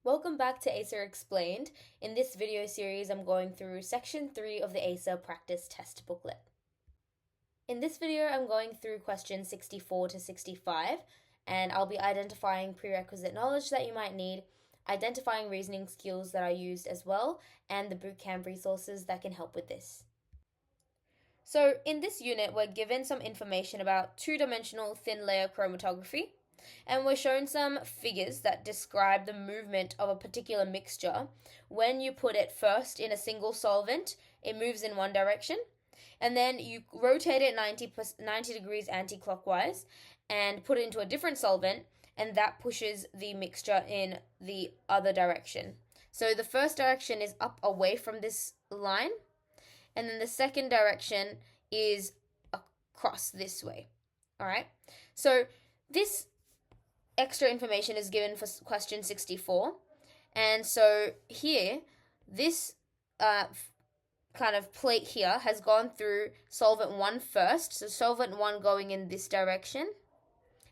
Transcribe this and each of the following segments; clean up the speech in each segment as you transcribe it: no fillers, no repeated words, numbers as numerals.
Welcome back to ACER Explained. In this video series, I'm going through Section 3 of the ACER Practice Test Booklet. In this video, I'm going through questions 64 to 65, and I'll be identifying prerequisite knowledge that you might need, identifying reasoning skills that are used as well, and the bootcamp resources that can help with this. So in this unit, we're given some information about two-dimensional thin layer chromatography, and we're shown some figures that describe the movement of a particular mixture. When you put it first in a single solvent, it moves in one direction, and then you rotate it 90 degrees anti-clockwise and put it into a different solvent, and that pushes the mixture in the other direction. So the first direction is up away from this line, and then the second direction is across this way. All right, so this extra information is given for question 64, and so here this kind of plate here has gone through solvent 1 first, so solvent 1 going in this direction,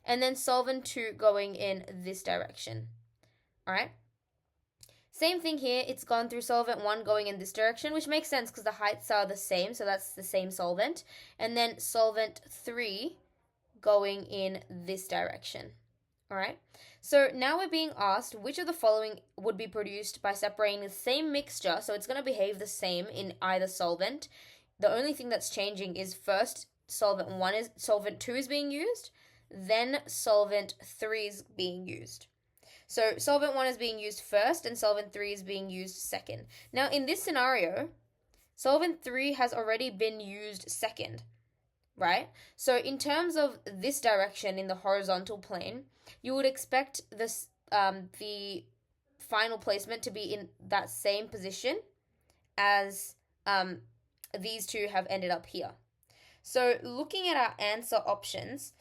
and then solvent 2 going in this direction. All right, same thing here, it's gone through solvent 1 going in this direction, which makes sense because the heights are the same, so that's the same solvent, and then solvent 3 going in this direction. All right, so now we're being asked which of the following would be produced by separating the same mixture, so it's going to behave the same in either solvent. The only thing that's changing is first solvent 2 is being used, then solvent 3 is being used. So solvent 1 is being used first and solvent 3 is being used second. Now in this scenario, solvent 3 has already been used second, right? So in terms of this direction in the horizontal plane, you would expect this the final placement to be in that same position as these two have ended up here. So looking at our answer options,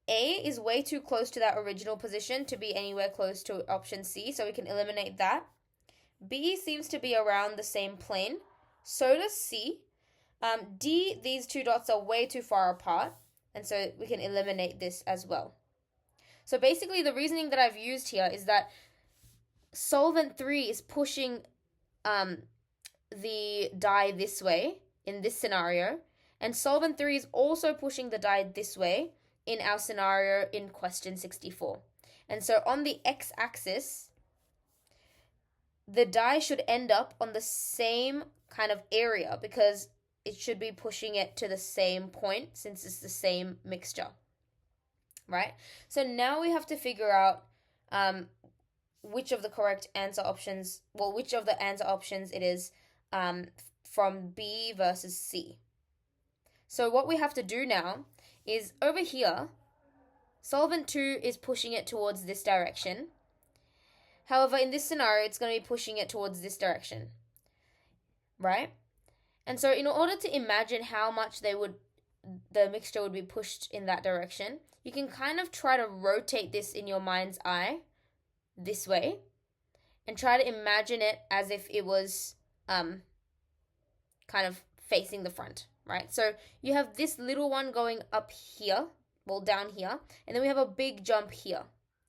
A is way too close to that original position to be anywhere close to option C, so we can eliminate that. B seems to be around the same plane, so does C. D, these two dots are way too far apart, and so we can eliminate this as well. So basically the reasoning that I've used here is that solvent 3 is pushing the dye this way in this scenario, and solvent 3 is also pushing the dye this way in our scenario in question 64. And so on the x-axis, the dye should end up on the same kind of area because it should be pushing it to the same point since it's the same mixture, right? So now we have to figure out which of the correct answer options, which of the answer options it is from B versus C. So what we have to do now is over here, solvent 2 is pushing it towards this direction. However, in this scenario, it's going to be pushing it towards this direction, right? And so in order to imagine how much the mixture would be pushed in that direction, you can kind of try to rotate this in your mind's eye this way and try to imagine it as if it was kind of facing the front, right? So you have this little one going up here, down here, and then we have a big jump here,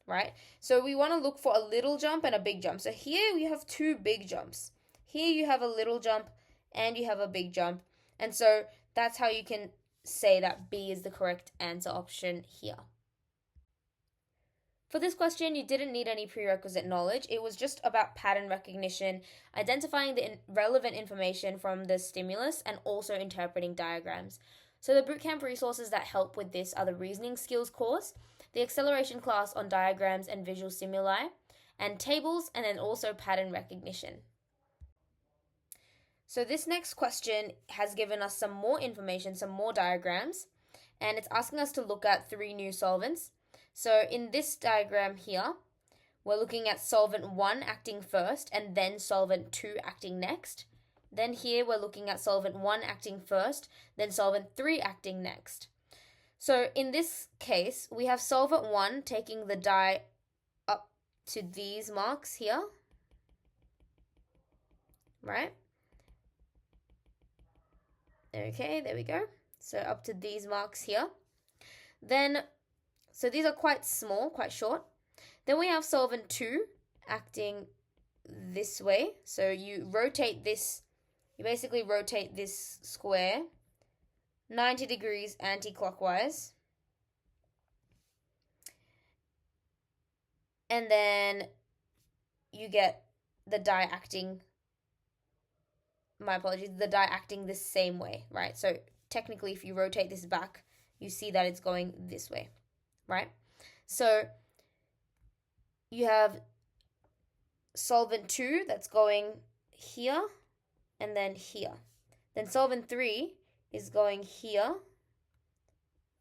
right? So we want to look for a little jump and a big jump. So here we have two big jumps. Here you have a little jump and you have a big jump. And so that's how you can say that B is the correct answer option here. For this question, you didn't need any prerequisite knowledge. It was just about pattern recognition, identifying the relevant information from the stimulus, and also interpreting diagrams. So the bootcamp resources that help with this are the reasoning skills course, the acceleration class on diagrams and visual stimuli, and tables, and then also pattern recognition. So this next question has given us some more information, some more diagrams, and it's asking us to look at 3 new solvents. So in this diagram here, we're looking at solvent 1 acting first and then solvent 2 acting next. Then here we're looking at solvent 1 acting first, then solvent 3 acting next. So in this case, we have solvent 1 taking the dye up to these marks here, right? Okay, there we go. So up to these marks here. Then, so these are quite small, quite short. Then we have solvent 2 acting this way. So you rotate this, you basically rotate this square 90 degrees anti-clockwise. And then you get the die acting, my apologies, the die acting the same way, right? So technically, if you rotate this back, you see that it's going this way, right? So you have solvent 2 that's going here and then here. Then solvent 3 is going here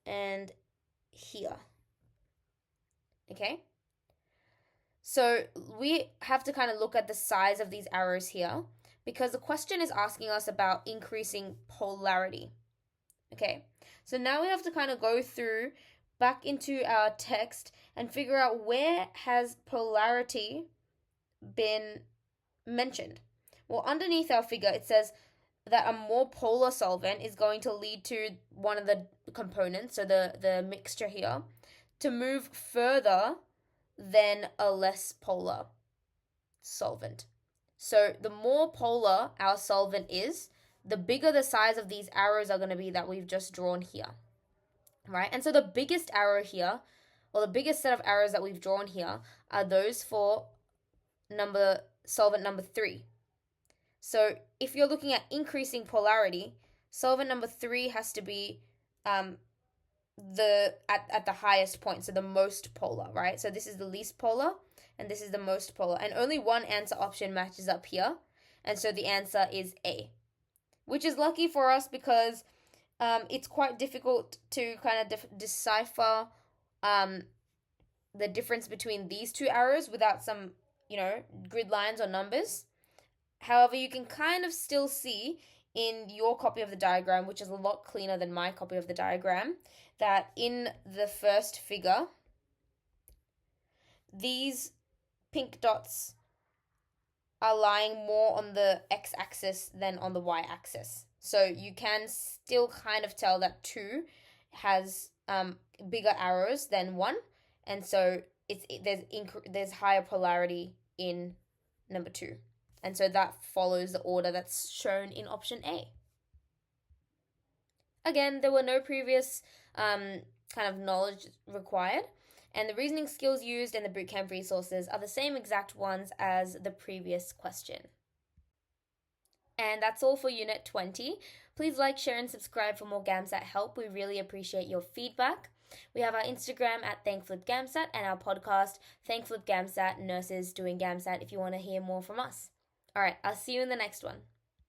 and here. Okay? So we have to kind of look at the size of these arrows here because the question is asking us about increasing polarity. Okay, so now we have to kind of go through back into our text and figure out where has polarity been mentioned. Well, underneath our figure, it says that a more polar solvent is going to lead to one of the components, so the mixture here, to move further than a less polar solvent. So the more polar our solvent is, the bigger the size of these arrows are going to be that we've just drawn here, right? And so the biggest arrow here, or the biggest set of arrows that we've drawn here, are those for solvent number 3. So if you're looking at increasing polarity, solvent number 3 has to be at the highest point, so the most polar, right? So this is the least polar, and this is the most polar. And only one answer option matches up here, and so the answer is A, which is lucky for us because it's quite difficult to kind of decipher the difference between these two arrows without some, grid lines or numbers. However, you can kind of still see in your copy of the diagram, which is a lot cleaner than my copy of the diagram, that in the first figure, these pink dots are lying more on the x-axis than on the y-axis. So you can still kind of tell that 2 has bigger arrows than 1, and so there's higher polarity in number 2. And so that follows the order that's shown in option A. Again, there were no previous kind of knowledge required, and the reasoning skills used in the bootcamp resources are the same exact ones as the previous question. And that's all for Unit 20. Please like, share, and subscribe for more GAMSAT help. We really appreciate your feedback. We have our Instagram at Thank Flip GAMSAT and our podcast, Thank Flip GAMSAT Nurses Doing GAMSAT, if you want to hear more from us. All right, I'll see you in the next one.